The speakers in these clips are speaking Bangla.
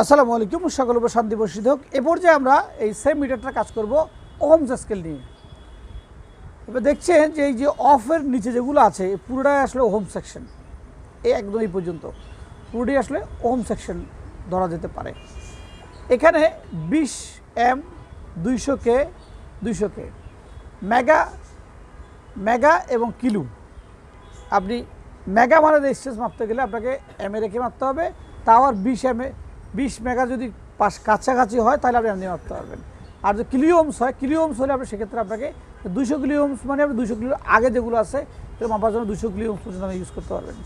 আসসালামু আলাইকুম, সকল শান্তি বর্ষিত হোক। এ পর্যায়ে আমরা এই সেম মিটারটা কাজ করব ওহমস স্কেল নিয়ে। এবার দেখছেন যে এই যে অফের নিচে যেগুলো আছে পুরোটাই আসলে ওহম সেকশন, একদম এই পর্যন্ত পুরোটাই আসলে ওহম সেকশন ধরা যেতে পারে। এখানে 20 এম, 200K, 200K, মেগা এবং কিলো। আপনি মেগা মানে রেজিস্ট্যান্স মাপতে গেলে আপনাকে এমএ রেখে মাপতে হবে, তাও আর 20 মেগা যদি কাছাকাছি হয় তাহলে আপনি এমনি মাপতে পারবেন। আর যদি কিলো ওহমস হয়, কিলো ওহমস হলে আপনি সেক্ষেত্রে আপনাকে 200 কিলো ওহমস মানে আপনি 200 কিলোর আগে যেগুলো আছে সেগুলো মাপার জন্য 200 কিলো ওহমস পর্যন্ত আমি ইউজ করতে পারবেন।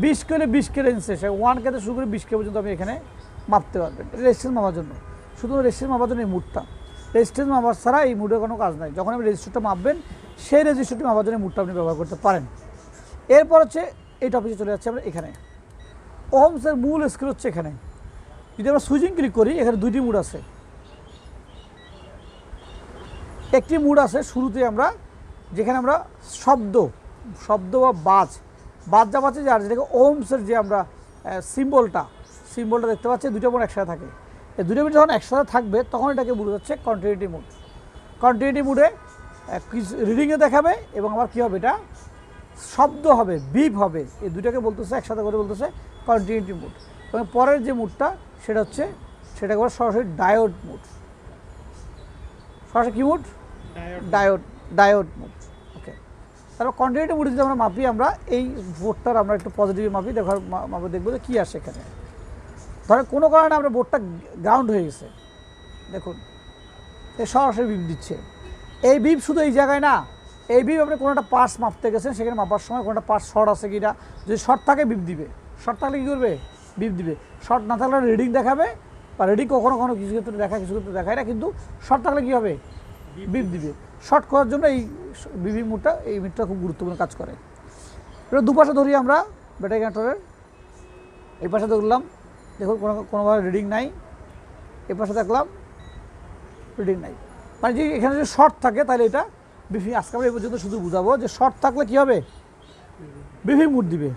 20K হলে 20K রেঞ্জ শেষে 1K থেকে শুরু করে 20K পর্যন্ত আপনি এখানে মাপতে পারবেন। এটা রেজিস্ট্যান্স মাপার জন্য, শুধু রেজিস্ট্যান্স মাপার জন্য এই মুডটা। রেজিস্ট্যান্স মাপার ছাড়া এই মুডের কোনো কাজ নাই। যখন আপনি রেজিস্টারটা মাপবেন সেই রেজিস্টারটি মাপার জন্য মুডটা আপনি ব্যবহার করতে পারেন। এরপর হচ্ছে এই টপিকে চলে যাচ্ছে আমরা এখানে। ওহমসের মূল স্কেল হচ্ছে এখানে। যদি আমরা সুইচিং ক্লিক করি, এখানে দুইটি মুড আছে। একটি মুড আছে শুরুতে আমরা যেখানে আমরা শব্দ বা বাজ যা পাচ্ছি, যার যেটাকে ওহমসের যে আমরা সিম্বলটা দেখতে পাচ্ছি, দুটো মোড একসাথে থাকে। এই দুটো মোড যখন একসাথে থাকবে তখন এটাকে বোঝা যাচ্ছে কন্টিনিউটি মুড। কন্টিনিউটি মুডে রিডিংয়ে দেখাবে এবং আবার কী হবে, এটা শব্দ হবে, বিপ হবে। এই দুটাকে বলতেছে একসাথে করে বলতেছে কন্টিনিউটি মুড। এবং পরের যে মুডটা সেটা করে সরাসরি ডায়োড মুড। সরাসরি কী মুড? Diode mode. ওকে, তারপর কন্টিনিউটি মুড যদি আমরা মাপি, আমরা এই বোর্ডটার আমরা একটু পজিটিভে মাপি, মাপে দেখবো যে কী আসে এখানে। ধরেন কোনো কারণে আমরা বোর্ডটা গ্রাউন্ড হয়ে গেছে, দেখুন এই সরাসরি বিপ দিচ্ছে। এই বিপ শুধু এই জায়গায় না, এই বিপ আপনি কোনো একটা পার্টস মাপতে গেছেন, সেখানে মাপার সময় কোনো একটা পার্টস শর্ট আছে কি না, যদি শর্ট থাকে বিপ দিবে। শর্ট থাকলে কী করবে? বিপ দিবে। শর্ট না থাকলে রিডিং দেখাবে, বা রিডিং কখনো কিছু ক্ষেত্রে দেখায়, কিছু ক্ষেত্রে দেখায় না, কিন্তু শর্ট থাকলে কী হবে? বিপ দিবে। শর্ট করার জন্য এই বিপি মুডটা, এই মিটটা খুব গুরুত্বপূর্ণ কাজ করে। এবার দুপাশে ধরি আমরা ব্যাটারি কানেক্টরের। এই পাশে ধরলাম, দেখুন কোনোভাবে রিডিং নাই। এই পাশে দেখলাম রিডিং নাই, মানে যদি এখানে যদি শর্ট থাকে তাহলে এটা বিপি। আজকে আমরা এই পর্যন্ত শুধু বুঝাবো যে শর্ট থাকলে কী হবে, বিপি মুড দিবে।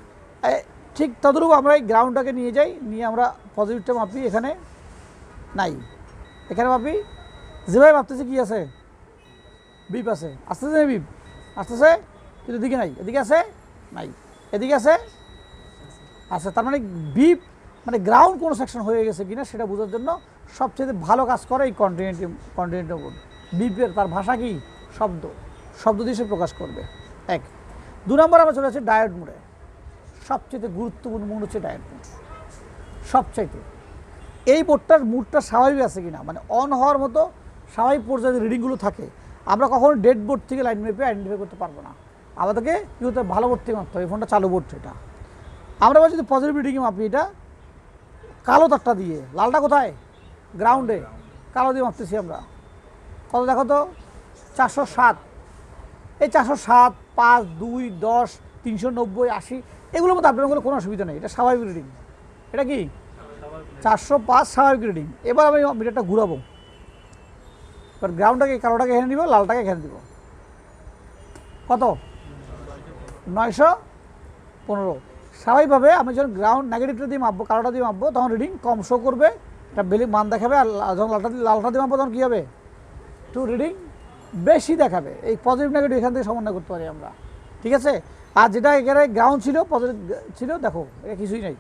ঠিক তদরূপ আমরা এই গ্রাউন্ডটাকে নিয়ে যাই, নিয়ে আমরা পজিটিভটা মাপি, এখানে নাই। এখানে মাপি, যেভাবে মাপতেছে কী আছে? বিপ আছে। আসতেছে বিপ, আসতেছে, কিন্তু এদিকে নাই। এদিকে আছে? নাই। এদিকে আছে? আচ্ছা, তার মানে বিপ মানে গ্রাউন্ড কোনো সেকশন হয়ে গেছে কিনা সেটা বোঝার জন্য সবচেয়ে ভালো কাজ করে এই কন্টিনিউটি মুড। বিপের তার ভাষা কি? শব্দ দিয়ে সে প্রকাশ করবে। এক। 2 নম্বর আমরা চলে যাচ্ছি ডায়োড মুডে। সবচেয়ে গুরুত্বপূর্ণ মুড হচ্ছে ডায়োড মুড। সবচাইতে এই বোর্ডটার মুডটা স্বাভাবিক আছে কিনা, মানে অন হওয়ার মতো স্বাভাবিক পর্যায়ে রিডিংগুলো থাকে। আমরা কখনো ডেড বোর্ড থেকে লাইন মেপে আইডেন্টিফাই করতে পারবো না। আমাদেরকে কী হতে হবে? ভালো বোর্ড থেকে মাপতে হবে। এই ফোনটা চালু বোর্ড, এটা আমরা যদি পজিটিভ রিডিংয়ে মাপি, এটা কালো তারটা দিয়ে, লালটা কোথায়? গ্রাউন্ডে। কালো দিয়ে মাপতেছি আমরা। কত দেখো তো? 407। এই 407, 5, 2, 10, 390, 80 এগুলোর মধ্যে আপনার কোনো অসুবিধা নেই। এটা স্বাভাবিক রিডিং। এটা কি 405 স্বাভাবিক রিডিং। এবার আমি মিটারটা ঘুরাবো। এবার গ্রাউন্ডটাকে, কালোটাকে এখানে দিব, লালটাকে এখানে দিব। কত? 915। স্বাভাবিকভাবে আমি যখন গ্রাউন্ড নেগেটিভটা দিয়ে মাপবো, কালোটা দিয়ে মাপবো, তখন রিডিং কম শো করবে, একটা মান দেখাবে। আর যখন লালটা দিয়ে মাপবো তখন কী হবে? একটু রিডিং বেশি দেখাবে। এই পজিটিভ নেগেটিভ এখান থেকে সমন্বয় করতে পারি আমরা, ঠিক আছে? আর যেটা এখানে গ্রাউন্ড ছিল, পজিটিভ ছিল, দেখো এটা কিছুই নেই।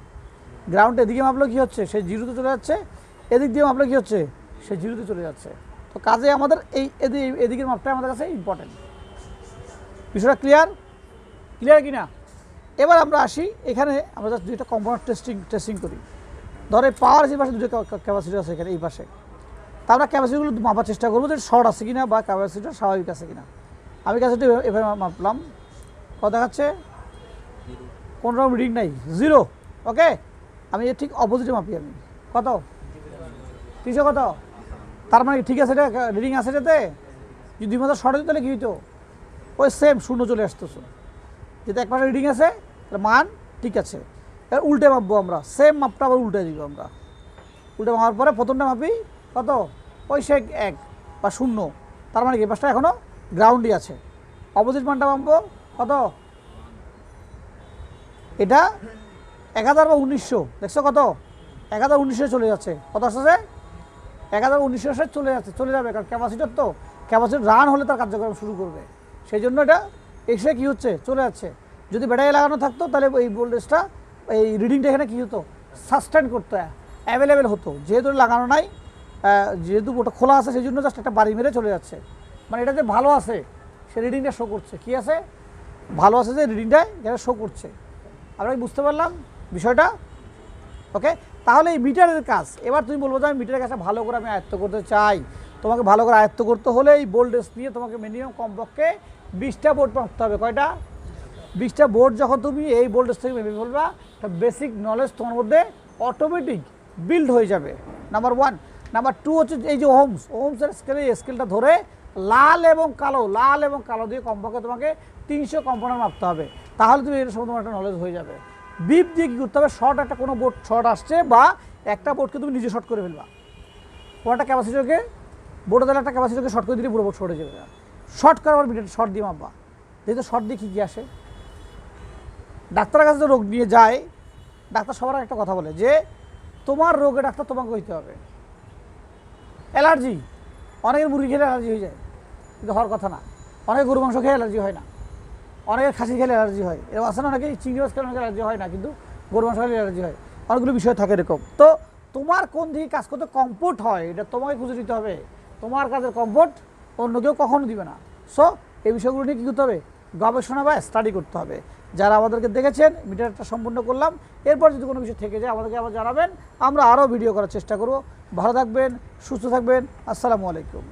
গ্রাউন্ড এদিকে মাপলে কী হচ্ছে? সে জিরোতে চলে যাচ্ছে। এদিক দিয়ে মাপলে কী হচ্ছে? সে জিরোতে চলে যাচ্ছে। তো কাজে আমাদের এই এদিকের মাপটা আমাদের কাছে ইম্পর্টেন্ট। বিষয়টা ক্লিয়ার কি না? এবার আমরা আসি এখানে, আমরা জাস্ট দুইটা কম্পোনেন্ট টেস্টিং করি। ধরে পাওয়ার যে পাশে দুটো ক্যাপাসিটি আছে এখানে, এই পাশে। তা আমরা ক্যাপাসিটিগুলো মাপার চেষ্টা করবো যে শর্ট আছে কিনা বা ক্যাপাসিটিটা স্বাভাবিক আছে কিনা। আমি ক্যাপাসিটি এভাবে মাপলাম, কত দেখাচ্ছে? কোনো রকম রিডিং নাই, 0। ওকে, আমি ঠিক অপোজিটে মাপি। আমি কত? 300। কত? তার মানে ঠিক আছে, এটা রিডিং আছে এটাতে। যদি 2 মাত্রা শর্ট হতো তাহলে কী হতো? ওই সেম 0 চলে আসতেছে। যেটা এক পাশে রিডিং আছে তাহলে মান ঠিক আছে। এবার উল্টে মাপবো আমরা, সেম মাপটা আবার উল্টে দিব আমরা। উল্টে মাপার পরে প্রথমটা মাপি, কত? ওই সে 1 বা 0, তার মানে কি পাশটা এখনও গ্রাউন্ডই আছে। অপোজিট মানটা মাপবো, কত? এটা 1000 বা 1900, দেখছো কত? 1019 চলে যাচ্ছে, কত আসছে 1019 চলে যাবে, কারণ ক্যাপাসিটার তো ক্যাপাসিটার রান হলে তার কার্যক্রম শুরু করবে, সেই জন্য এটা এসে কী হচ্ছে চলে যাচ্ছে। যদি ব্যাটারি লাগানো থাকতো তাহলে এই ভোল্টেজটা এই রিডিংটা এখানে কী হতো সাস্টেন করতো, অ্যাভেলেবেল হতো। যেহেতু লাগানো নাই, যেহেতু ওটা খোলা আছে, সেই জন্য জাস্ট একটা বাড়ি মেরে চলে যাচ্ছে। মানে এটা যে ভালো আছে সে রিডিংটা শো করছে, কী আছে ভালো আছে যে রিডিংটা এখানে শো করছে। আমরা কি বুঝতে পারলাম বিষয়টা? ওকে, তাহলে এই মিটারের কাজ, এবার তুমি বলবো যে আমি মিটারের কাজটা ভালো করে আমি আয়ত্ত করতে চাই। তোমাকে ভালো করে আয়ত্ত করতে হলে এই ভোল্টেজ নিয়ে তোমাকে মিনিমাম কমপক্ষে 20টা বোর্ড মাপতে হবে। কয়টা? 20টা বোর্ড যখন তুমি এই ভোল্টেজ থেকে মেপে ফেলবা, একটা বেসিক নলেজ তোমার মধ্যে অটোমেটিক বিল্ড হয়ে যাবে, নাম্বার 1। নাম্বার 2 হচ্ছে এই যে ওহমসের স্কেলে, এই স্কেলটা ধরে লাল এবং কালো দিয়ে কমপক্ষে তোমাকে 300 কম্পোনেন্ট মাপতে হবে, তাহলে তুমি এর সম্বন্ধে তোমার একটা নলেজ হয়ে যাবে। বিপ দিয়ে কী করতে হবে, শর্ট একটা কোনো বোর্ড শর্ট আসছে বা একটা বোর্ডকে তুমি নিজে শর্ট করে ফেলবা, কোনো একটা ক্যাপাসিটরকে বোর্ডে দিলে একটা ক্যাপাসিটরকে শর্ট করে দিলে পুরো বোর্ড শর্ট হয়ে যাবে। শর্ট করার মিটার শর্ট দিয়ে মাপবা, যেহেতু শর্ট দিয়ে কী আসে, ডাক্তারের কাছে তো রোগ নিয়ে যায়, ডাক্তার সবার একটা কথা বলে যে তোমার রোগে ডাক্তার তোমাকে হইতে হবে। অ্যালার্জি, অনেকের মুরগি খেলে অ্যালার্জি হয়ে যায়, কিন্তু হওয়ার কথা না। অনেকে গরু মাংস খেয়ে অ্যালার্জি হয় না, অনেকের খাসি খেলে অ্যালার্জি হয়, এরকম আছে না, অনেকে চিংড়ি মাছ খেলে অনেকে অ্যালার্জি হয় না, কিন্তু গরু মাংস খেলে অ্যালার্জি হয়। অনেকগুলো বিষয় থাকে এরকম। তো তোমার কোন দিকে কাজ করতে কমফোর্ট হয় এটা তোমাকে খুঁজে দিতে হবে। তোমার কাজের কমফোর্ট অন্য কেউ কখনো দিবে না। সো এই বিষয়গুলো নিয়ে কী করতে হবে, গবেষণা বা স্টাডি করতে হবে। যারা আমাদেরকে দেখেছেন, মিটারটা সম্পূর্ণ করলাম, এরপর যদি কোনো বিষয় থেকে যায় আমাদেরকে আবার জানাবেন, আমরা আরও ভিডিও করার চেষ্টা করব। ভালো থাকবেন, সুস্থ থাকবেন, আসসালামু আলাইকুম।